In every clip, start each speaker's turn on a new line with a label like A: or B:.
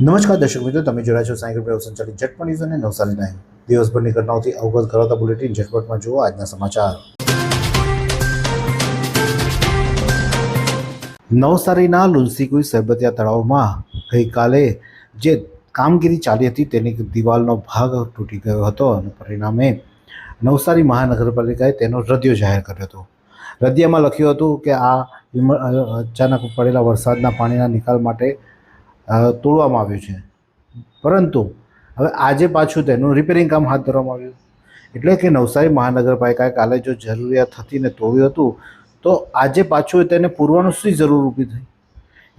A: નમસ્કાર દર્શક મિત્રો, તમે જોડાયા છો સાયકલ પ્રયોગ સંચાલિત ઝટપટ ન્યૂઝ અને નવસારી ટાઈમ. દિવસભરની ઘટનાઓથી અવગત કરાવતા બુલેટિન ઝટપટમાં જુઓ આજના સમાચાર. નવસારીના લુન્સીકુઈ સરબતિયા તળાવમાં ગઈકાલે જે કામગીરી ચાલી હતી તેની દિવાલનો ભાગ તૂટી ગયો હતો અને પરિણામે નવસારી મહાનગરપાલિકાએ તેનો રદિયો જાહેર કર્યો હતો. રદિયામાં લખ્યું હતું કે આ અચાનક પડેલા વરસાદના પાણીના નિકાલ માટે તોડવામાં આવ્યું છે, પરંતુ હવે આજે પાછું તેનું રિપેરિંગ કામ હાથ ધરવામાં આવ્યું. એટલે કે નવસારી મહાનગરપાલિકાએ કાલે જો જરૂરિયાત હતી ને તોડ્યું હતું, તો આજે પાછું તેને પૂરવાનું શી જરૂર ઊભી થઈ?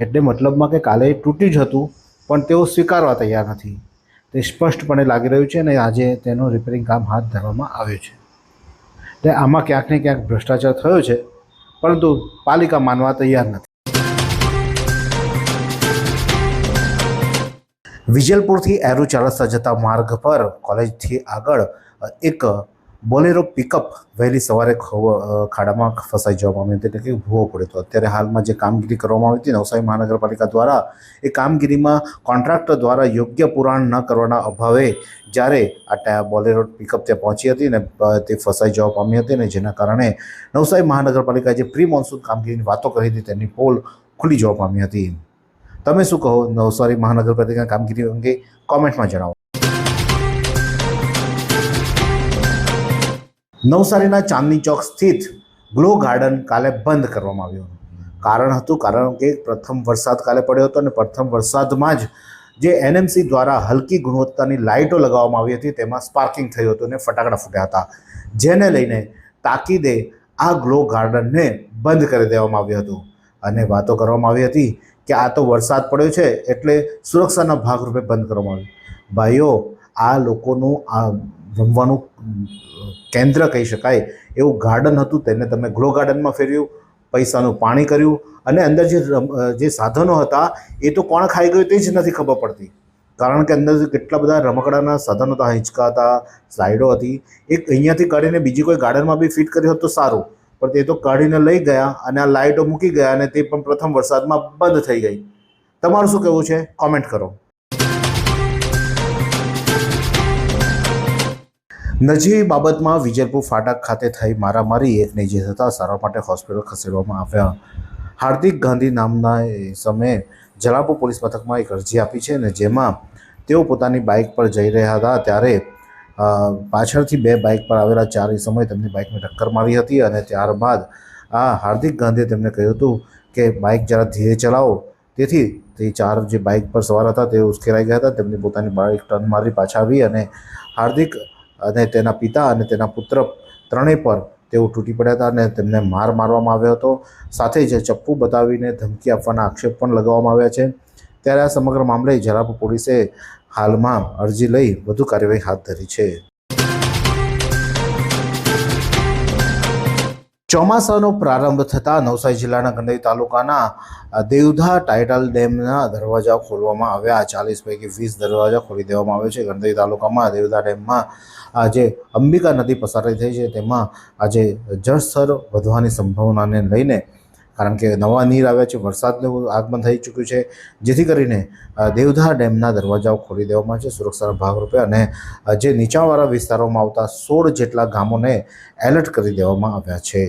A: એટલે મતલબમાં કે કાલે તૂટ્યું જ હતું, પણ તેઓ સ્વીકારવા તૈયાર નથી. તે સ્પષ્ટપણે લાગી રહ્યું છે અને આજે તેનું રિપેરિંગ કામ હાથ ધરવામાં આવ્યું છે. એટલે આમાં ક્યાંક ને ક્યાંક ભ્રષ્ટાચાર થયો છે, પરંતુ પાલિકા માનવા તૈયાર નથી. વિજલપુરથી એરુ ચારસ્તા જતા માર્ગ પર કોલેજથી આગળ એક બોલેરો પિકઅપ વહેલી સવારે ખાડામાં ફસાઈ જવા પામી હતી, એટલે કે ભૂવો પડ્યો હતો. અત્યારે હાલમાં જે કામગીરી કરવામાં આવી હતી નવસારી મહાનગરપાલિકા દ્વારા, એ કામગીરીમાં કોન્ટ્રાક્ટર દ્વારા યોગ્ય પુરાણ ન કરવાના અભાવે જ્યારે આ બોલેરો પિકઅપ ત્યાં પહોંચી હતી ને તે ફસાઈ જવા પામી હતી, ને જેના કારણે નવસારી મહાનગરપાલિકાએ જે પ્રી મોન્સૂન કામગીરીની વાતો કરી હતી તેની પોલ ખુલી જવા પામી હતી. તમે શું કહો નવસારી મહાનગરપાલિકાની કામગીરી અંગે? કોમેન્ટમાં જણાવો. નવસારીના ચાંદની ચોક સ્થિત ગ્લો ગાર્ડન કાલે બંધ કરવામાં આવ્યું. કારણ કે પ્રથમ વરસાદ કાલે પડ્યો હતો અને પ્રથમ વરસાદમાં જ જે એનએમસી દ્વારા હલકી ગુણવત્તાની લાઇટો લગાવવામાં આવી હતી તેમાં સ્પાર્કિંગ થયું હતું અને ફટાકડા ફૂટ્યા હતા, જેને લઈને તાકીદે આ ગ્લો ગાર્ડનને બંધ કરી દેવામાં આવ્યું હતું અને વાતો કરવામાં આવી હતી કે આ તો વરસાદ પડ્યો છે એટલે સુરક્ષાના ભાગરૂપે બંધ કરવામાં આવ્યું. ભાઈઓ, આ લોકોનું આ રમવાનું કેન્દ્ર કહી શકાય એવું ગાર્ડન હતું, તેને તમે ગ્લો ગાર્ડનમાં ફેરવ્યું, પૈસાનું પાણી કર્યું અને અંદર જે સાધનો હતા એ તો કોણ ખાઈ ગયું તે જ નથી ખબર પડતી. કારણ કે અંદર કેટલા બધા રમકડાના સાધનો હતા, હિંચકા હતા, સ્લાઇડો હતી. એક અહીંયાથી કાઢીને બીજી કોઈ ગાર્ડનમાં બી ફિટ કરી હોત તો સારું, પણ તે તો કાઢીને લઈ ગયા અને આ લાઇટો મૂકી ગયા અને તે પણ પ્રથમ વરસાદમાં બંધ થઈ ગઈ. તમારું શું કહેવું છે? કોમેન્ટ કરો. નજીવી બાબતમાં વિજલપુર ફાટક ખાતે થઈ મારામારી, એકને ઇજા થતાં સારવાર માટે હોસ્પિટલ ખસેડવામાં આવ્યા. હાર્દિક ગાંધી નામના સમયે જલાલપુર પોલીસ મથકમાં એક અરજી આપી છે અને જેમાં તેઓ પોતાની બાઇક પર જઈ રહ્યા હતા ત્યારે પાછળથી બે બાઇક પર આવેલા ચાર સમયે તેમની બાઇકને ટક્કર મારી હતી અને ત્યારબાદ આ હાર્દિક ગાંધીએ તેમને કહ્યું હતું કે બાઇક જરા ધીરે ચલાવો. તેથી તે ચાર જે બાઇક પર સવાર હતા તે ઉશ્કેરાઈ ગયા હતા. તેમની પોતાની બાઇક ટર્ન મારી પાછા આવી અને હાર્દિક અને તેના પિતા અને તેના પુત્ર ત્રણેય પર તેઓ તૂટી પડ્યા હતા અને તેમને મારવામાં આવ્યો હતો. સાથે જ ચપ્પુ બતાવીને ધમકી આપવાના આક્ષેપ પણ લગાવવામાં આવ્યા છે. ત્યારે આ સમગ્ર મામલે જલાલપુર પોલીસે હાલમાં અરજી લઈ વધુ કાર્યવાહી હાથ ધરી છે. ચોમાસાનો પ્રારંભ થતાં નવસારી જિલ્લાના ગંડોઈ તાલુકાના દેવધા ટાઇટલ ડેમના દરવાજા ખોલવામાં આવ્યા. 40 પૈકી 20 દરવાજા ખોલી દેવામાં આવ્યા છે. ગંડોઈ તાલુકામાં દેવધા ડેમમાં આજે અંબિકા નદી પસાર થઈ છે, તેમાં આજે જળસ્તર વધવાની સંભાવનાને લઈને, કારણ કે નવા નીર આવ્યા છે, વરસાદનું આગમન થઈ ચૂક્યું છે, જેથી કરીને દેવધા ડેમના દરવાજાઓ ખોલી દેવામાં છે સુરક્ષાના ભાગરૂપે અને જે નીચાણવાળા વિસ્તારોમાં આવતા 16 જેટલા ગામોને એલર્ટ કરી દેવામાં આવ્યા છે.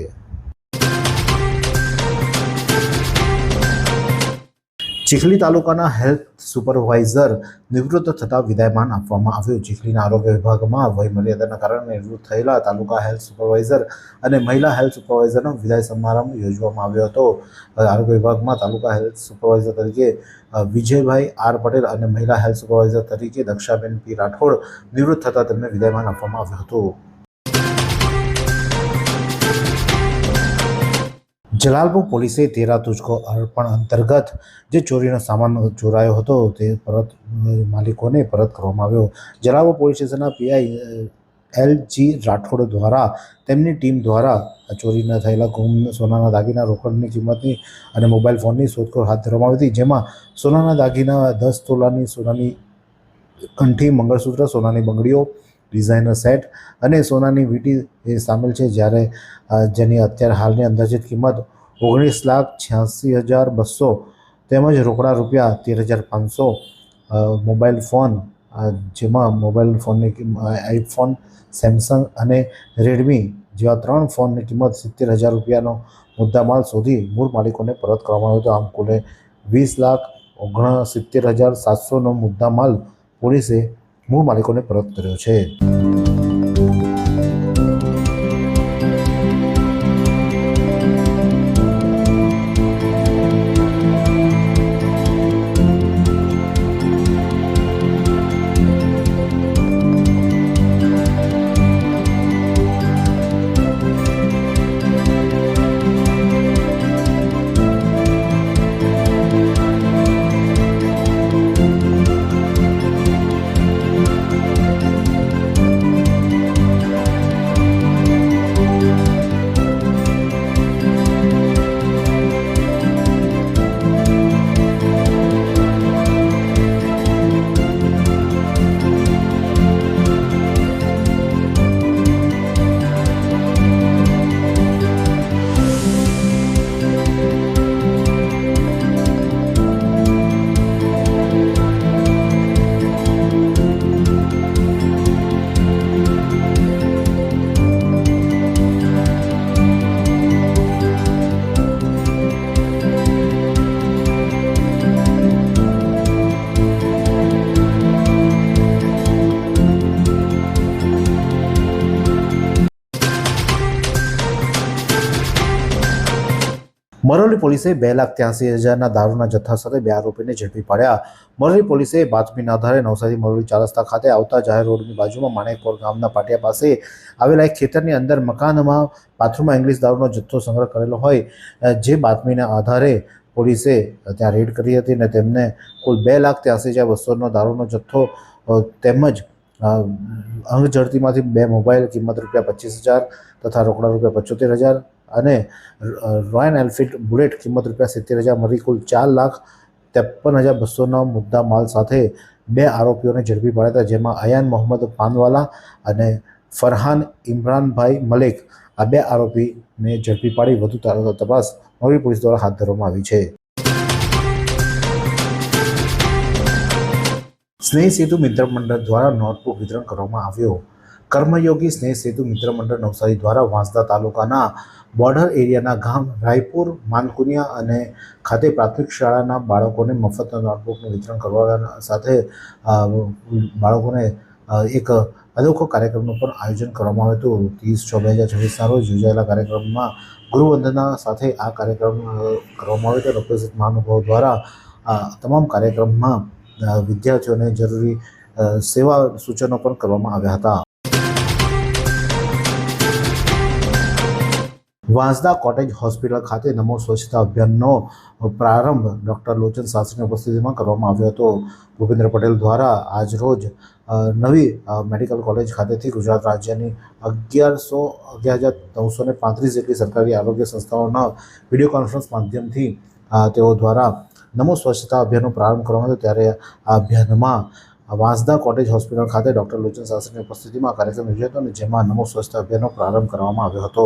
A: ચીખલી તાલુકાના હેલ્થ સુપરવાઇઝર નિવૃત્ત થતાં વિદાયમાન આપવામાં આવ્યું. ચીખલીના આરોગ્ય વિભાગમાં વયમર્યાદાના કારણે નિવૃત્ત થયેલા તાલુકા હેલ્થ સુપરવાઇઝર અને મહિલા હેલ્થ સુપરવાઇઝરનો વિદાય સમારંભ યોજવામાં આવ્યો હતો. આરોગ્ય વિભાગમાં તાલુકા હેલ્થ સુપરવાઇઝર તરીકે વિજયભાઈ આર પટેલ અને મહિલા હેલ્થ સુપરવાઇઝર તરીકે દક્ષાબેન પી રાઠોડ નિવૃત્ત થતાં તેમને વિદાયમાન આપવામાં આવ્યું હતું. જલાલપુર પોલીસે તેરા તુજકો અર્પણ અંતર્ગત જે ચોરીનો સામાન ચોરાયો હતો તે માલિકોને પરત કરવામાં આવ્યો. જલાલપુર પોલીસ સ્ટેશનના પીઆઈ LG રાઠોડ દ્વારા તેમની ટીમ દ્વારા ચોરીના થયેલા ગુમ સોનાના દાગીના, રોકડની કિંમતની અને મોબાઈલ ફોનની શોધખોળ હાથ ધરવામાં આવી હતી, જેમાં સોનાના દાગીના 10 તોલાની સોનાની કંઠી, મંગળસૂત્ર, સોનાની બંગડીઓ, ડિઝાઇનર સેટ અને સોનાની વીંટી એ સામેલ છે. જ્યારે જેની અત્યારે હાલની અંદાજિત કિંમત 19,86,200 તેમજ રોકડા રૂપિયા 13,500 મોબાઈલ ફોન, જેમાં મોબાઈલ ફોનની આઈફોન, સેમસંગ અને રેડમી જેવા 3 ફોનની કિંમત 70,000 રૂપિયાનો મુદ્દામાલ શોધી મૂળ માલિકોને પરત કરવામાં આવ્યો હતો. આમ કુલે 20,69,700નો મુદ્દામાલ પોલીસે મૂળ માલિકોને પરત કર્યો છે. મરોલી પોલીસે 2,83,000ના દારૂના જથ્થા સાથે 2 આરોપીને ઝડપી પાડ્યા. મરોલી પોલીસે બાતમીના આધારે નવસારી મરોલી 4 રસ્તા ખાતે આવતા જાહેર રોડની બાજુમાં માણેકપોર ગામના પાટિયા પાસે આવેલા એક ખેતરની અંદર મકાનમાં બાથરૂમમાં ઇંગ્લિશ દારૂનો જથ્થો સંગ્રહ કરેલો હોય, જે બાતમીના આધારે પોલીસે ત્યાં રેડ કરી હતી અને તેમને કુલ 2,83,200નો દારૂનો જથ્થો તેમજ અંગ ઝડતીમાંથી 2 મોબાઈલ કિંમત ₹25,000 તથા રોકડા ₹75,000 અને રોયલ એનફિલ્ડ બુલેટ કિંમત ₹70,000 મળી કુલ 4,53,200નો મુદ્દા માલ સાથે 2 આરોપીઓને ઝડપી પાડ્યા હતા, જેમાં અયાન મોહમ્મદ પાનવાલા અને ફરહાન ઇમરાનભાઈ મલેક આ 2 આરોપીને ઝડપી પાડી વધુ તપાસ મોરબી પોલીસ દ્વારા હાથ ધરવામાં આવી છે. સ્નેહ સેતુ મિત્ર મંડળ દ્વારા નોટબુક વિતરણ કરવામાં આવ્યો. કર્મયોગી સ્નેહ સેતુ મિત્ર મંડળ નવસારી દ્વારા વાંસદા તાલુકાના બોર્ડર એરિયાના ગામ રાયપુર, માનકુનિયા અને ખાતે પ્રાથમિક શાળાના બાળકોને મફત નોટબુકનું વિતરણ કરવા સાથે બાળકોને એક અનોખો કાર્યક્રમનું પણ આયોજન કરવામાં આવ્યું હતું. 30/6/2024ના રોજ યોજાયેલા કાર્યક્રમમાં ગુરુવંદના સાથે આ કાર્યક્રમ કરવામાં આવ્યો હતો. ઉપસ્થિત મહાનુભાવો દ્વારા તમામ કાર્યક્રમમાં વિદ્યાર્થીઓને જરૂરી સેવા સૂચનો પણ કરવામાં આવ્યા હતા. વાંસદા કોટેજ હોસ્પિટલ ખાતે નમો સ્વચ્છતા અભિયાનનો પ્રારંભ ડૉક્ટર લોચન શાસ્ત્રીની ઉપસ્થિતિમાં કરવામાં આવ્યો હતો. ભૂપેન્દ્ર પટેલ દ્વારા આજરોજ નવી મેડિકલ કોલેજ ખાતેથી ગુજરાત રાજ્યની 11,935 જેટલી સરકારી આરોગ્ય સંસ્થાઓના વિડીયો કોન્ફરન્સ માધ્યમથી તેઓ દ્વારા નમો સ્વચ્છતા અભિયાનનો પ્રારંભ કરવામાં આવ્યો. ત્યારે આ અભિયાનમાં વાંસદા કોટેજ હોસ્પિટલ ખાતે ડૉક્ટર લોચન શાસ્ત્રીની ઉપસ્થિતિમાં કાર્યક્રમ યોજાયો હતો અને જેમાં નમો સ્વચ્છતા અભિયાનનો પ્રારંભ કરવામાં આવ્યો હતો.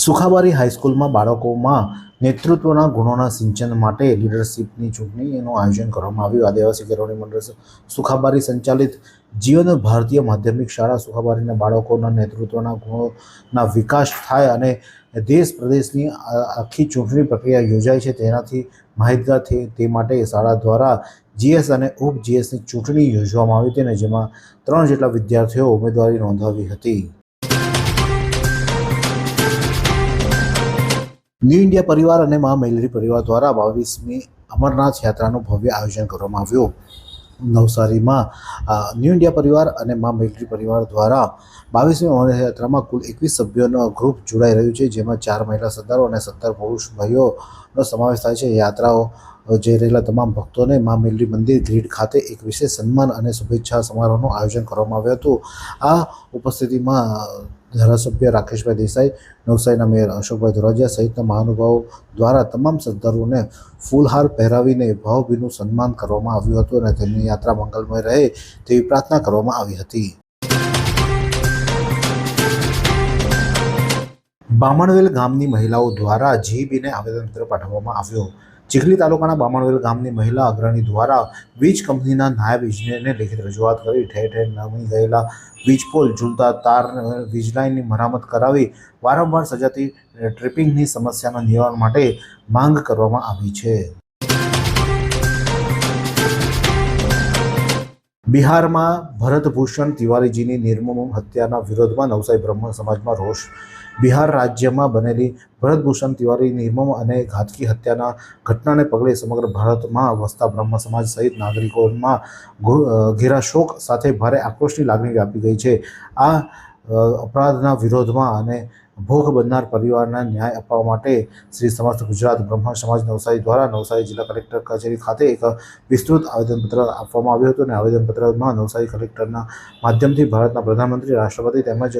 A: સુખાબારી હાઈસ્કૂલમાં બાળકોમાં નેતૃત્વના ગુણોના સિંચન માટે લીડરશીપની ચૂંટણીનું આયોજન કરવામાં આવ્યું. આદિવાસી કેળવણી મંડળ સુખાબારી સંચાલિત જીવન ભારતીય માધ્યમિક શાળા સુખાબારીના બાળકોના નેતૃત્વના ગુણોના વિકાસ થાય અને દેશ પ્રદેશની આખી ચૂંટણી પ્રક્રિયા યોજાય છે તેનાથી માહિતગાર તે માટે શાળા દ્વારા જીએસ અને ઉપ જીએસની ચૂંટણી યોજવામાં આવી હતી અને જેમાં 3 જેટલા વિદ્યાર્થીઓ ઉમેદવારી નોંધાવી હતી. ન્યૂ ઇન્ડિયા પરિવાર અને મા મેલડી પરિવાર દ્વારા 22મી અમરનાથ યાત્રાનું ભવ્ય આયોજન કરવામાં આવ્યું. નવસારીમાં ન્યૂ ઇન્ડિયા પરિવાર અને મા મેલડી પરિવાર દ્વારા 22મી અમરનાથ યાત્રામાં કુલ 21 સભ્યોનો ગ્રુપ જોડાઈ રહ્યું છે, જેમાં 4 મહિલા સરદારો અને 17 પુરુષ ભાઈઓનો સમાવેશ થાય છે. યાત્રાઓ જઈ રહેલા તમામ ભક્તોને મા મેલડી મંદિર ગ્રીડ ખાતે એક વિશેષ સન્માન અને શુભેચ્છા સમારોહનું આયોજન કરવામાં આવ્યું હતું. આ ઉપસ્થિતિમાં ધારાસભ્ય રાકેશભાઈ દેસાઈ, નવસારીના મેયર અશોકભાઈ ધોરાજીયા સહિતના મહાનુભાવો દ્વારા તમામ શ્રદ્ધાળુઓને ફૂલહાર પહેરાવીને ભાવભીનું સન્માન કરવામાં આવ્યું હતું અને તેમની યાત્રા મંગલમય રહે તેવી પ્રાર્થના કરવામાં આવી હતી. બામણવેલ ગામની મહિલાઓ દ્વારા જીઈબીને આવેદનપત્ર પાઠવવામાં આવ્યું. ચીખલી તાલુકાના બામણવેલ ગામની મહિલા અગ્રણી દ્વારા વીજ કંપનીના નાયબ ઇજનેરને લેખિત રજૂઆત કરી ઠેર ઠેર નમી ગયેલા વીજ પોલ, ઝૂલતા તાર, વીજ લાઇનની મરામત કરાવી વારંવાર સર્જાતી ટ્રિપિંગની સમસ્યાના નિવારણ માટે માંગ કરવામાં આવી છે. બિહારમાં ભરતભૂષણ તિવારીજીની નિર્મમ હત્યાના વિરોધમાં નવસારી બ્રહ્મ સમાજમાં રોષ. બિહાર રાજ્યમાં બનેલી ભરતભૂષણ તિવારી નિર્મમ અને ઘાતકી હત્યાના ઘટનાને પગલે સમગ્ર ભારતમાં વસતા બ્રહ્મ સમાજ સહિત નાગરિકોમાં ઘેરા શોક સાથે ભારે આક્રોશની લાગણી વ્યાપી ગઈ છે. આ અપરાધના વિરોધમાં અને ભોગ બનનાર પરિવારને ન્યાય અપાવવા માટે શ્રી સમસ્ત ગુજરાત બ્રહ્મ સમાજ નવસારી દ્વારા નવસારી જિલ્લા કલેક્ટર કચેરી ખાતે એક વિસ્તૃત આવેદનપત્ર આપવામાં આવ્યું હતું અને આવેદનપત્રમાં નવસારી કલેક્ટરના માધ્યમથી ભારતના પ્રધાનમંત્રી, રાષ્ટ્રપતિ તેમજ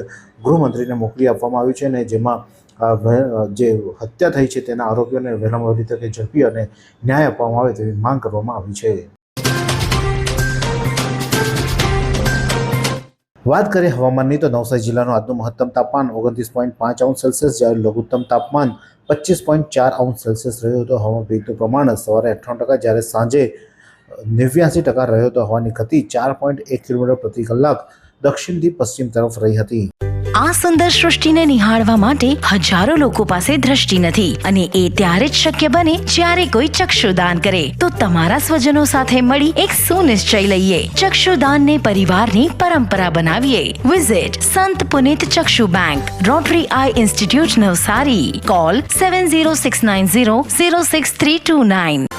A: ગૃહમંત્રીને મોકલી આપવામાં આવ્યું છે અને જેમાં જે હત્યા થઈ છે તેના આરોપીઓને વહેલામાં વહેલી તકે ઝડપી અને ન્યાય આપવામાં આવે તેવી માંગ કરવામાં આવી છે. વાત કરીએ હવામાનની તો નવસારી જિલ્લાનું આજનું મહત્તમ તાપમાન 29.5 જ્યારે લઘુત્તમ તાપમાન 25.4 સેલ્સિયસ રહ્યું હતું. હવામાન ભેજનું પ્રમાણ સવારે 98% જ્યારે સાંજે 89% રહ્યો હતો. હવાની ગતિ 4.1 કિલોમીટર પ્રતિ કલાક દક્ષિણથી પશ્ચિમ તરફ રહી હતી.
B: આ સુંદર સૃષ્ટિને નિહાળવા માટે હજારો લોકો પાસે દ્રષ્ટિ નથી અને એ ત્યારે જ શક્ય બને જ્યારે કોઈ ચક્ષુદાન કરે. તો તમારા સ્વજનો સાથે મળી એક સુનિશ્ચય લઈએ, ચક્ષુદાનને પરિવારની પરંપરા બનાવીએ. Visit Sant Punit Chakshu bank, rotary eye institute Navsari. Call 7069006329.